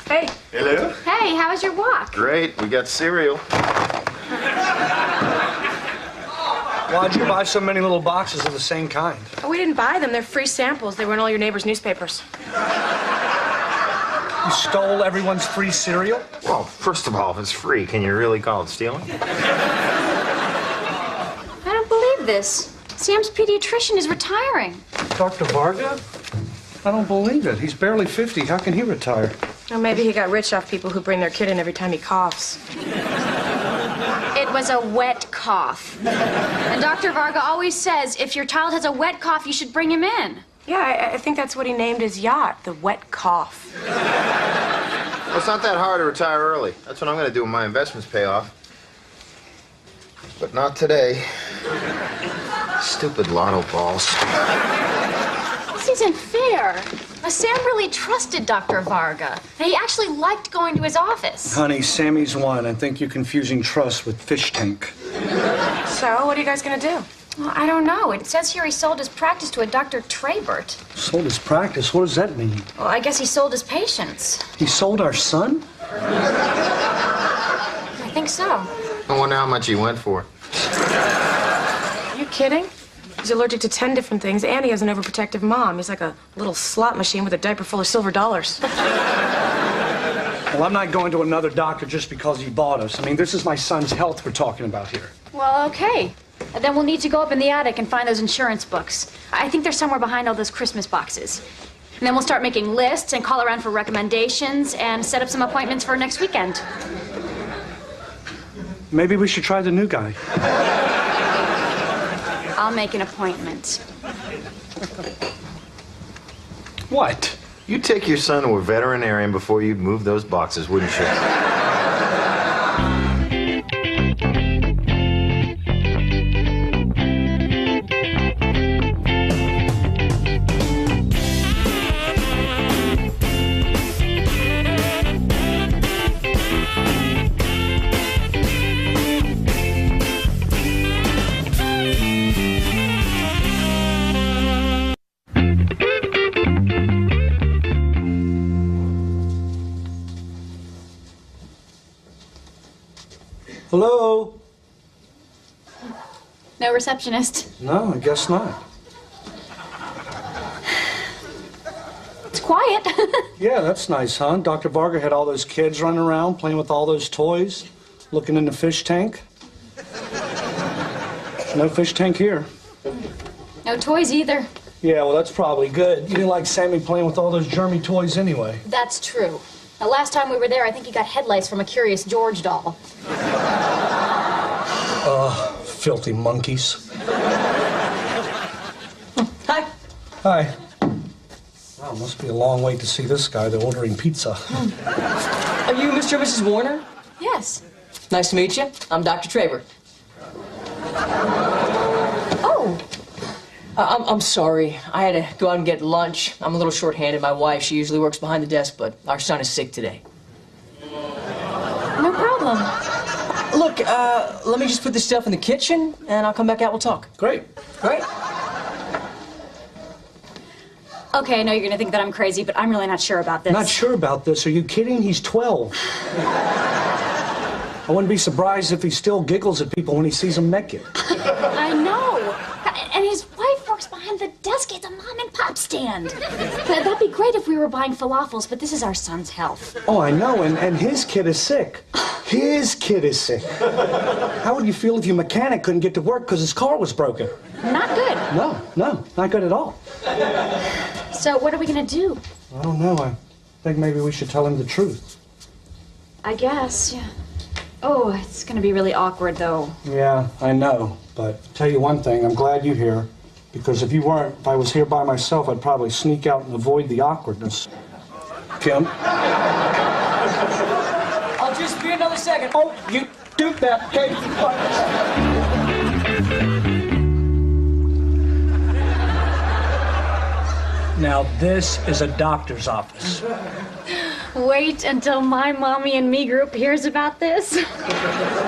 Hey. Hello. Hey, how was your walk? Great. We got cereal. Why'd you buy so many little boxes of the same kind? Oh, we didn't buy them. They're free samples. They were in all your neighbors' newspapers. You stole everyone's free cereal? Well, first of all, if it's free, can you really call it stealing? I don't believe this. Sam's pediatrician is retiring. Dr. Varga? I don't believe it. He's barely 50. How can he retire? Well, maybe he got rich off people who bring their kid in every time he coughs. It was a wet cough. And Dr. Varga always says if your child has a wet cough, you should bring him in. Yeah, I think that's what he named his yacht, the Wet Cough. Well, it's not that hard to retire early. That's what I'm going to do when my investments pay off. But not today. Stupid lotto balls. This isn't fair. Sam really trusted Dr. Varga. And he actually liked going to his office. Honey, Sammy's one. I think you're confusing trust with fish tank. So, what are you guys going to do? Well, I don't know. It says here he sold his practice to a Dr. Trebert. Sold his practice? What does that mean? Well, I guess he sold his patients. He sold our son? I think so. I wonder how much he went for. Are you kidding? He's allergic to 10 different things, and he has an overprotective mom. He's like a little slot machine with a diaper full of silver dollars. Well, I'm not going to another doctor just because he bought us. I mean, this is my son's health we're talking about here. Well, okay. Then we'll need to go up in the attic and find those insurance books. I think they're somewhere behind all those Christmas boxes. And then we'll start making lists and call around for recommendations and set up some appointments for next weekend. Maybe we should try the new guy. I'll make an appointment. What? You'd take your son to a veterinarian before you'd move those boxes, wouldn't you? Hello? No receptionist. No, I guess not. It's quiet. Yeah, that's nice, huh? Dr. Varga had all those kids running around, playing with all those toys, looking in the fish tank. No fish tank here. No toys either. Yeah, well, that's probably good. You didn't like Sammy playing with all those germy toys anyway. That's true. The last time we were there, I think he got headlights from a Curious George doll. Filthy monkeys. Hi. Hi. Wow, must be a long wait to see this guy. They're ordering pizza. Are you Mr. and Mrs. Warner? Yes. Nice to meet you. I'm Dr. Trebert. Oh. I'm sorry. I had to go out and get lunch. I'm a little short-handed. My wife, she usually works behind the desk, but our son is sick today. No problem. Look, let me just put this stuff in the kitchen, and I'll come back out. We'll talk. Great. Great. Okay, I know you're gonna think that I'm crazy, but I'm really not sure about this. Not sure about this. Are you kidding? He's 12. I wouldn't be surprised if he still giggles at people when he sees them naked. I know. And his wife works behind the desk at the mom and pop stand. That'd be great if we were buying falafels, but this is our son's health. Oh, I know, and his kid is sick. His kid is sick. How would you feel if your mechanic couldn't get to work because his car was broken? Not good. No, not good at all. So what are we gonna do? I don't know. I think maybe we should tell him the truth. I guess, yeah. Oh, it's gonna be really awkward, though. Yeah, I know. But tell you one thing, I'm glad you're here. Because if you weren't, if I was here by myself, I'd probably sneak out and avoid the awkwardness. Kim? I'll just be another second. Oh, you do that, okay? Now, this is a doctor's office. Wait until my mommy and me group hears about this.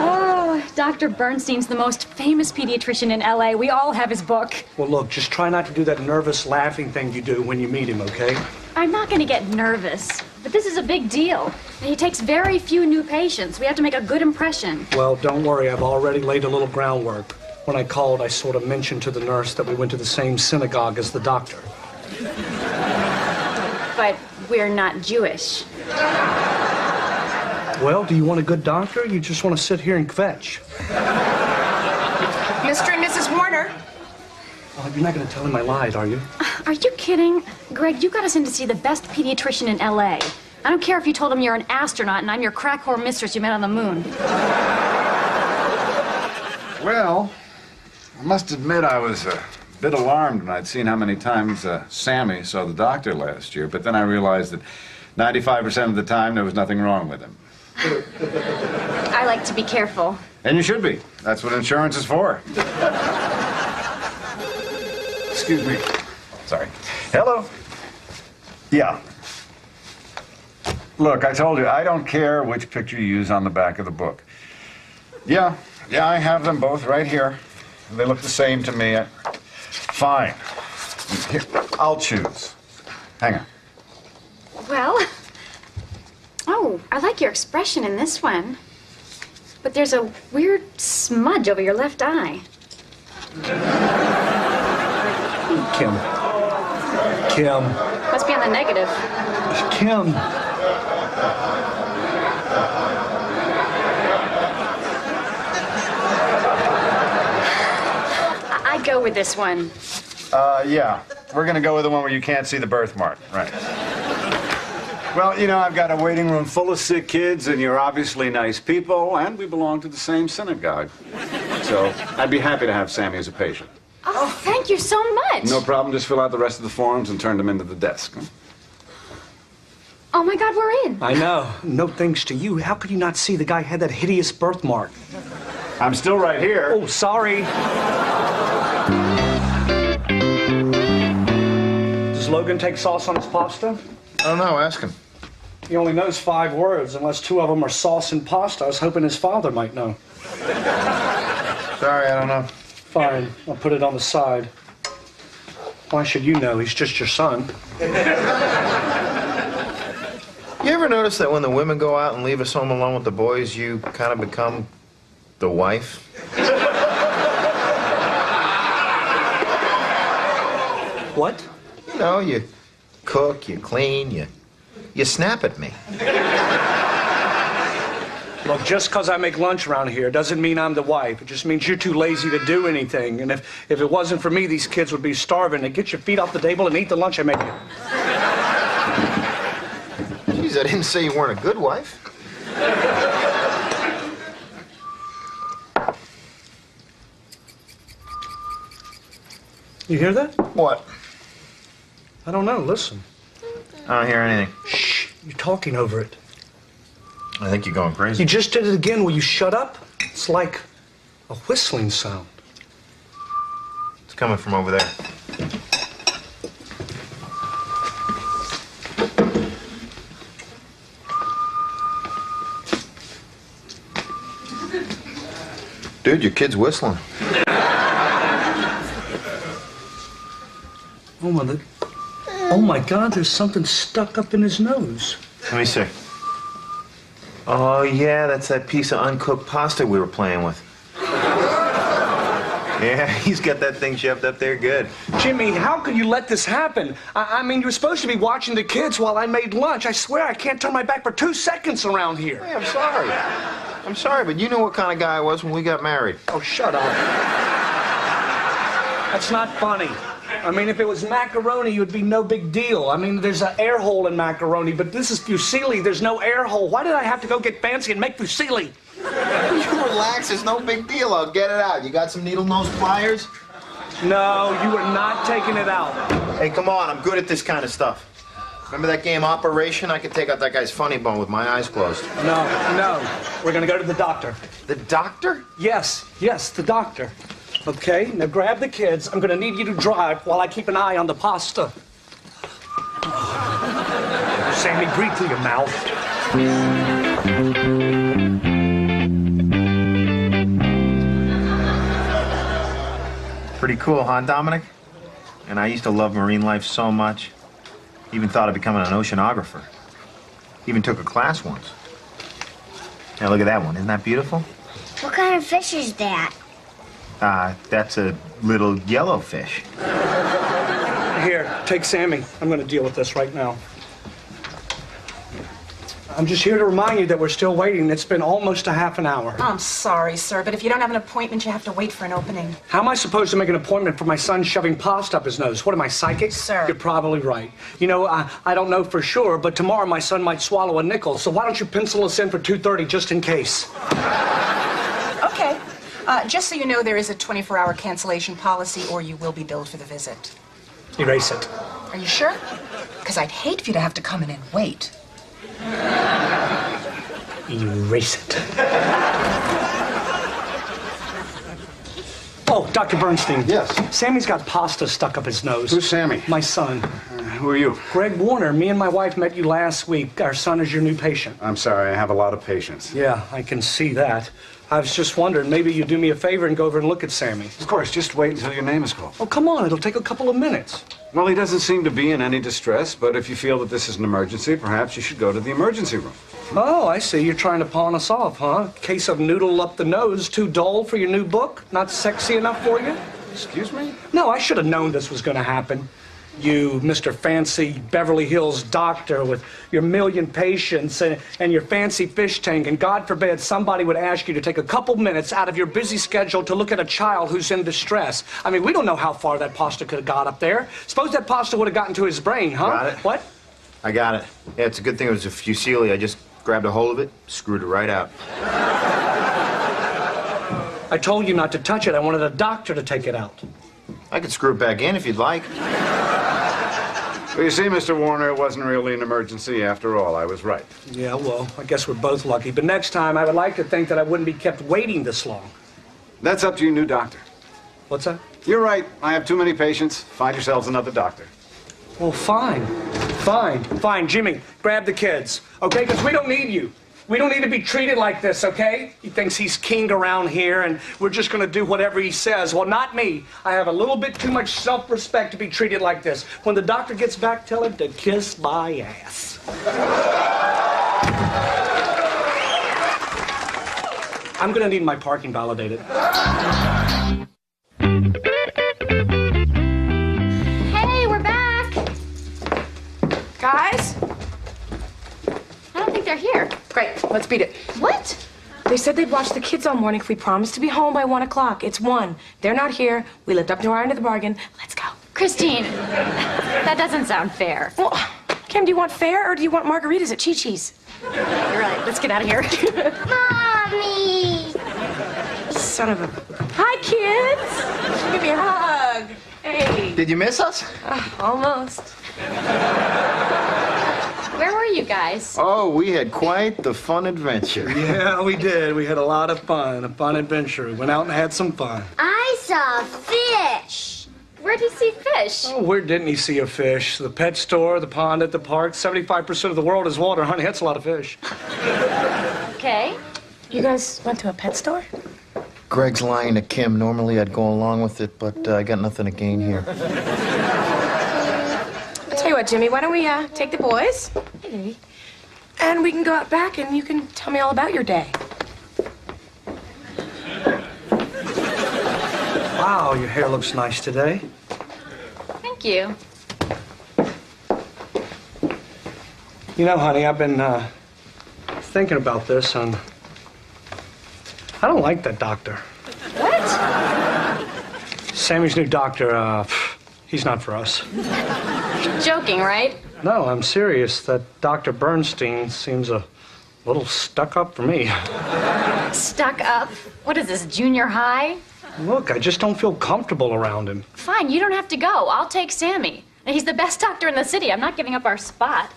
Oh, Dr. Bernstein's the most famous pediatrician in LA. We all have his book. Well, look, just try not to do that nervous laughing thing you do when you meet him, okay? I'm not gonna get nervous. But this is a big deal. He takes very few new patients. We have to make a good impression. Well, don't worry. I've already laid a little groundwork. When I called, I sort of mentioned to the nurse that we went to the same synagogue as the doctor. But we're not Jewish. Well, do you want a good doctor, or you just want to sit here and kvetch? Mr. and Mrs. Warner. Well, you're not going to tell him I lied, are you? Are you kidding? Greg, you got us in to see the best pediatrician in L.A. I don't care if you told him you're an astronaut and I'm your crack whore mistress you met on the moon. Well, I must admit I was a bit alarmed when I'd seen how many times Sammy saw the doctor last year, but then I realized that 95% of the time there was nothing wrong with him. I like to be careful. And you should be. That's what insurance is for. Excuse me. Sorry. Hello. Yeah. Look, I told you, I don't care which picture you use on the back of the book. Yeah, I have them both right here. They look the same to me. Fine. Here, I'll choose. Hang on. Well, oh, I like your expression in this one. But there's a weird smudge over your left eye. Kim. Kim. Must be on the negative. Kim. I'd go with this one. Yeah. We're gonna go with the one where you can't see the birthmark. Right. Well, you know, I've got a waiting room full of sick kids, and you're obviously nice people, and we belong to the same synagogue. So I'd be happy to have Sammy as a patient. Oh, thank you so much. No problem. Just fill out the rest of the forms and turn them into the desk. Oh, my God, we're in. I know. No thanks to you. How could you not see the guy had that hideous birthmark? I'm still right here. Oh, sorry. Does Logan take sauce on his pasta? I don't know, ask him. He only knows 5 words, unless 2 of them are sauce and pasta. I was hoping his father might know. Sorry, I don't know. Fine, I'll put it on the side. Why should you know? He's just your son. You ever notice that when the women go out and leave us home alone with the boys, you kind of become the wife? What? You know, you cook, you clean, you snap at me. Look, just because I make lunch around here doesn't mean I'm the wife. It just means you're too lazy to do anything. And if it wasn't for me, these kids would be starving. Now get your feet off the table and eat the lunch I make you. Jeez, I didn't say you weren't a good wife. You hear that? What? I don't know. Listen. I don't hear anything. Shh. You're talking over it. I think you're going crazy. You just did it again. Will you shut up? It's like a whistling sound. It's coming from over there. Dude, your kid's whistling. Oh my God, there's something stuck up in his nose. Let me see. Oh, yeah, that's that piece of uncooked pasta we were playing with. Yeah, he's got that thing shoved up there good. Jimmy, how could you let this happen? I mean, you were supposed to be watching the kids while I made lunch. I swear I can't turn my back for 2 seconds around here. Hey, I'm sorry. I'm sorry, but you know what kind of guy I was when we got married. Oh, shut up. That's not funny. I mean, if it was macaroni, it would be no big deal. I mean, there's an air hole in macaroni, but this is fusilli. There's no air hole. Why did I have to go get fancy and make fusilli? You relax. It's no big deal. I'll get it out. You got some needle nose pliers? No, you are not taking it out. Hey, come on. I'm good at this kind of stuff. Remember that game Operation? I could take out that guy's funny bone with my eyes closed. No. We're going to go to the doctor. The doctor? Yes, the doctor. Okay, now grab the kids. I'm going to need you to drive while I keep an eye on the pasta. Sammy, breathe through your mouth. Pretty cool, huh, Dominic? And I used to love marine life so much. Even thought of becoming an oceanographer. Even took a class once. Now look at that one. Isn't that beautiful? What kind of fish is that? That's a little yellow fish. Here, take Sammy. I'm going to deal with this right now. I'm just here to remind you that we're still waiting. It's been almost a half an hour. I'm sorry, sir, but if you don't have an appointment, you have to wait for an opening. How am I supposed to make an appointment for my son shoving pasta up his nose? What am I, psychic? Sir. You're probably right. You know, I don't know for sure, but tomorrow my son might swallow a nickel, so why don't you pencil us in for 2:30 just in case? Okay. Just so you know, there is a 24-hour cancellation policy, or you will be billed for the visit. Erase it. Are you sure? Because I'd hate for you to have to come in and wait. Erase it. Oh, Dr. Bernstein. Yes? Sammy's got pasta stuck up his nose. Who's Sammy? My son. Who are you? Greg Warner. Me and my wife met you last week. Our son is your new patient. I'm sorry, I have a lot of patience. Yeah, I can see that. I was just wondering, maybe you'd do me a favor and go over and look at Sammy. Of course, just wait until your name is called. Oh, come on, it'll take a couple of minutes. Well, he doesn't seem to be in any distress, but if you feel that this is an emergency, perhaps you should go to the emergency room. Oh, I see. You're trying to pawn us off, huh? Case of noodle up the nose, too dull for your new book? Not sexy enough for you? Excuse me? No, I should have known this was going to happen. You, Mr. Fancy Beverly Hills doctor with your million patients and your fancy fish tank, and God forbid somebody would ask you to take a couple minutes out of your busy schedule to look at a child who's in distress. I mean, we don't know how far that pasta could have got up there. Suppose that pasta would have gotten to his brain, huh? Got it. What? I got it. Yeah, it's a good thing it was a fusilli. I just grabbed a hold of it, screwed it right out. I told you not to touch it. I wanted a doctor to take it out. I could screw it back in if you'd like. Well, you see, Mr. Warner, it wasn't really an emergency after all. I was right. Yeah, well, I guess we're both lucky. But next time, I would like to think that I wouldn't be kept waiting this long. That's up to your new doctor. What's that? You're right. I have too many patients. Find yourselves another doctor. Well, fine. Fine. Jimmy, grab the kids, okay? Because we don't need you. We don't need to be treated like this, okay? He thinks he's king around here, and we're just going to do whatever he says. Well, not me. I have a little bit too much self-respect to be treated like this. When the doctor gets back, tell him to kiss my ass. I'm going to need my parking validated. Hey, we're back. Guys? I don't think they're here. Great, let's beat it. What? They said they'd watch the kids all morning if we promised to be home by 1 o'clock. It's 1. They're not here. We lived up to our end of the bargain. Let's go. Christine, that doesn't sound fair. Well, Kim, do you want fare or do you want margaritas at Chi-Chi's? You're right. Let's get out of here. Mommy! Son of a... Hi, kids. Give me a hug. Hey. Did you miss us? Almost. Where were you guys? Oh, we had quite the fun adventure. Yeah, we did. We had a lot of fun. A fun adventure. We went out and had some fun. I saw fish. Where'd you see fish? Oh, where didn't he see a fish? The pet store, the pond at the park. 75% of the world is water, honey. That's a lot of fish. Okay. You guys went to a pet store? Greg's lying to Kim. Normally I'd go along with it, but I got nothing to gain here. I'll tell you what, Jimmy, why don't we take the boys? And we can go out back and you can tell me all about your day. Wow, your hair looks nice today. Thank you. You know, honey, I've been thinking about this, and I don't like that doctor. What? Sammy's new doctor, he's not for us. You're joking, right? No, I'm serious. That Dr. Bernstein seems a little stuck up for me. Stuck up? What is this, junior high? Look, I just don't feel comfortable around him. Fine, you don't have to go. I'll take Sammy. And he's the best doctor in the city. I'm not giving up our spot.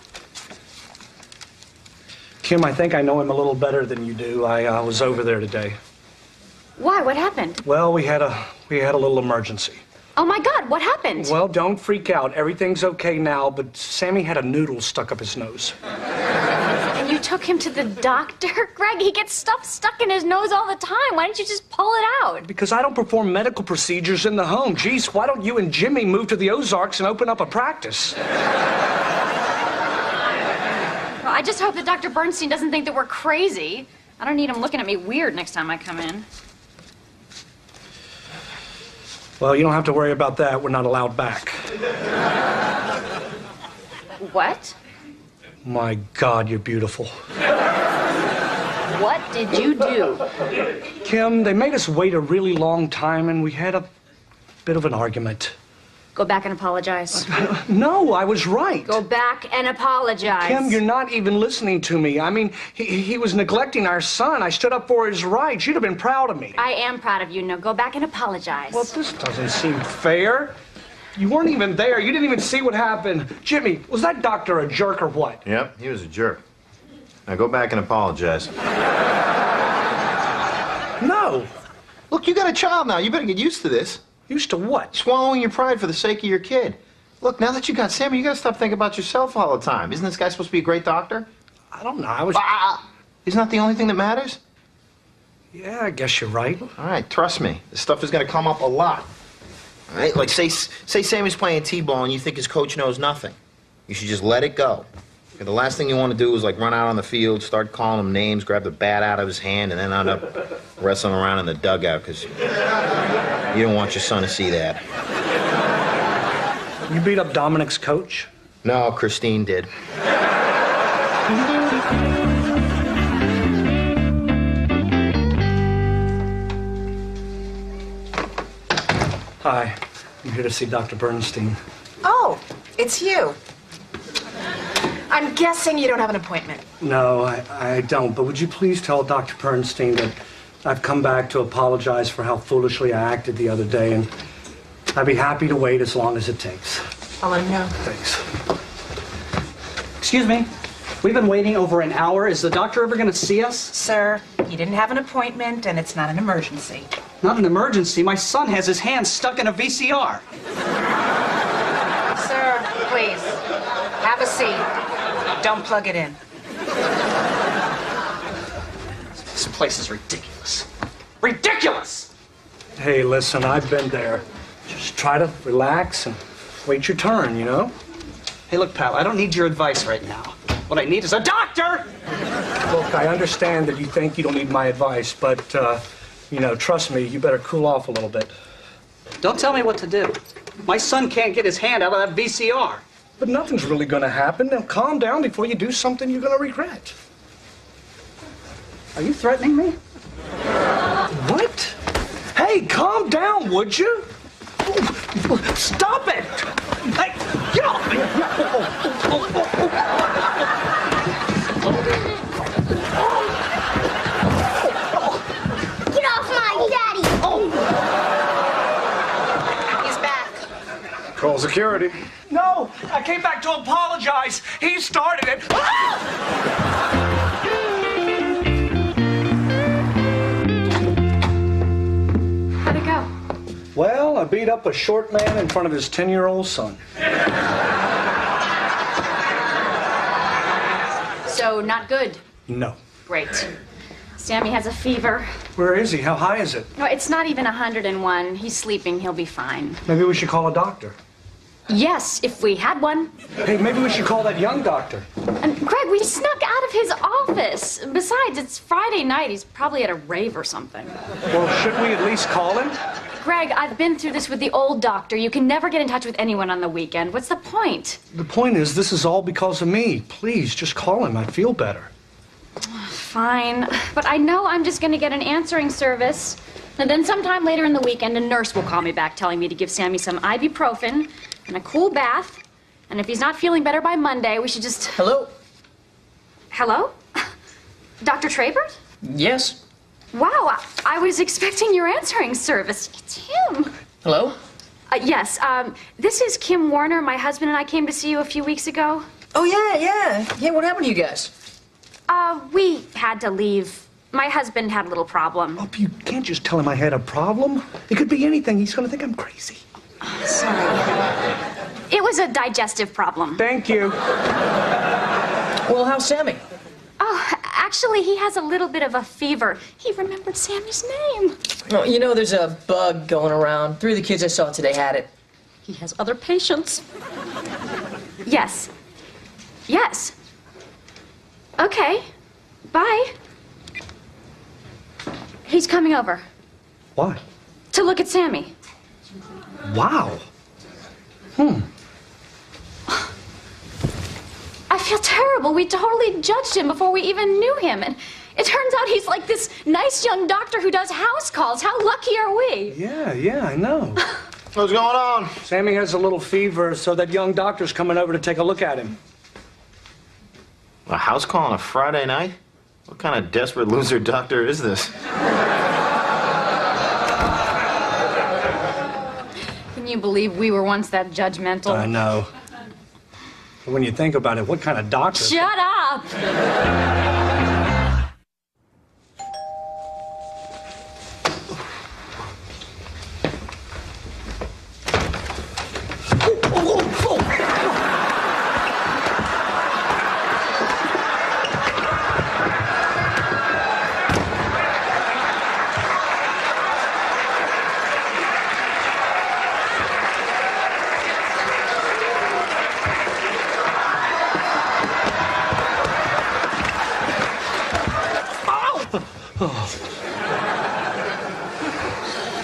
Kim, I think I know him a little better than you do. I was over there today. Why? What happened? Well, we had a little emergency. Oh, my God, what happened? Well, don't freak out. Everything's okay now, but Sammy had a noodle stuck up his nose. And you took him to the doctor? Greg, he gets stuff stuck in his nose all the time. Why don't you just pull it out? Because I don't perform medical procedures in the home. Geez, why don't you and Jimmy move to the Ozarks and open up a practice? I just hope that Dr. Bernstein doesn't think that we're crazy. I don't need him looking at me weird next time I come in. Well, you don't have to worry about that. We're not allowed back. What? My God, you're beautiful. What did you do? Kim, they made us wait a really long time, and we had a bit of an argument. Go back and apologize. No, I was right. Go back and apologize. Kim, you're not even listening to me. I mean, he was neglecting our son. I stood up for his rights. You'd have been proud of me. I am proud of you. Now go back and apologize. Well, this doesn't seem fair. You weren't even there. You didn't even see what happened. Jimmy, was that doctor a jerk or what? Yep, he was a jerk. Now go back and apologize. No. Look, you got a child now. You better get used to this. Used to what? Swallowing your pride for the sake of your kid. Look, now that you got Sammy, you gotta stop thinking about yourself all the time. Isn't this guy supposed to be a great doctor? I don't know. I was... Isn't that the only thing that matters? Yeah, I guess you're right. All right, trust me. This stuff is gonna come up a lot. All right, like say Sammy's playing T-ball and you think his coach knows nothing. You should just let it go. Okay, the last thing you want to do is like run out on the field, start calling him names, grab the bat out of his hand, and then end up wrestling around in the dugout because you don't want your son to see that. You beat up Dominic's coach? No, Christine did. Hi, I'm here to see Dr. Bernstein. Oh, it's you. I'm guessing you don't have an appointment. No, I don't. But would you please tell Dr. Bernstein that I've come back to apologize for how foolishly I acted the other day, and I'd be happy to wait as long as it takes. I'll let him know. Thanks. Excuse me. We've been waiting over an hour. Is the doctor ever going to see us? Sir, he didn't have an appointment, and it's not an emergency. Not an emergency. My son has his hand stuck in a VCR. Sir, please, have a seat. Don't plug it in. This place is ridiculous. Ridiculous! Hey, listen, I've been there. Just try to relax and wait your turn, you know? Hey, look, pal, I don't need your advice right now. What I need is a doctor! Look, I understand that you think you don't need my advice, but, you know, trust me, you better cool off a little bit. Don't tell me what to do. My son can't get his hand out of that VCR. But nothing's really gonna happen. Now calm down before you do something you're gonna regret. Are you threatening me? What? Hey, calm down, would you? Stop it! Hey, get off me! Get off my daddy! He's back. Call security. No, I came back to apologize. He started it. How'd it go? Well, I beat up a short man in front of his 10-year-old son. So, not good. No. Great. Sammy has a fever. Where is he? How high is it? No, it's not even 101. He's sleeping. He'll be fine. Maybe we should call a doctor. Yes, if we had one. Hey, maybe we should call that young doctor. And Greg, we snuck out of his office. Besides, it's Friday night. He's probably at a rave or something. Well, should we at least call him? Greg, I've been through this with the old doctor. You can never get in touch with anyone on the weekend. What's the point? The point is, this is all because of me. Please, just call him. I'd feel better. Fine. But I know I'm just going to get an answering service. And then sometime later in the weekend, a nurse will call me back telling me to give Sammy some ibuprofen and a cool bath. And if he's not feeling better by Monday, we should just... Hello? Hello? Dr. Trabert? Yes? Wow, I was expecting your answering service. It's him. Hello? Yes, this is Kim Warner. My husband and I came to see you a few weeks ago. Oh, yeah. Yeah, what happened to you guys? We had to leave. My husband had a little problem. Oh, you can't just tell him I had a problem. It could be anything. He's going to think I'm crazy. Sorry. It was a digestive problem. Thank you. Well, how's Sammy? Oh, actually, he has a little bit of a fever. He remembered Sammy's name. Oh, you know, there's a bug going around. 3 of the kids I saw today had it. He has other patients. Yes. Yes. Okay. Bye. He's coming over Why? to look at Sammy. Wow. I feel terrible. We totally judged him before we even knew him. And it turns out he's like this nice young doctor who does house calls. How lucky are we? Yeah, I know. What's going on? Sammy has a little fever, so that young doctor's coming over to take a look at him. A house call on a Friday night? What kind of desperate loser doctor is this? Can you believe we were once that judgmental? I know. But when you think about it, what kind of doctor? Shut up!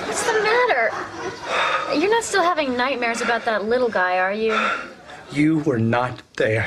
What's the matter? You're not still having nightmares about that little guy, are you? You were not there.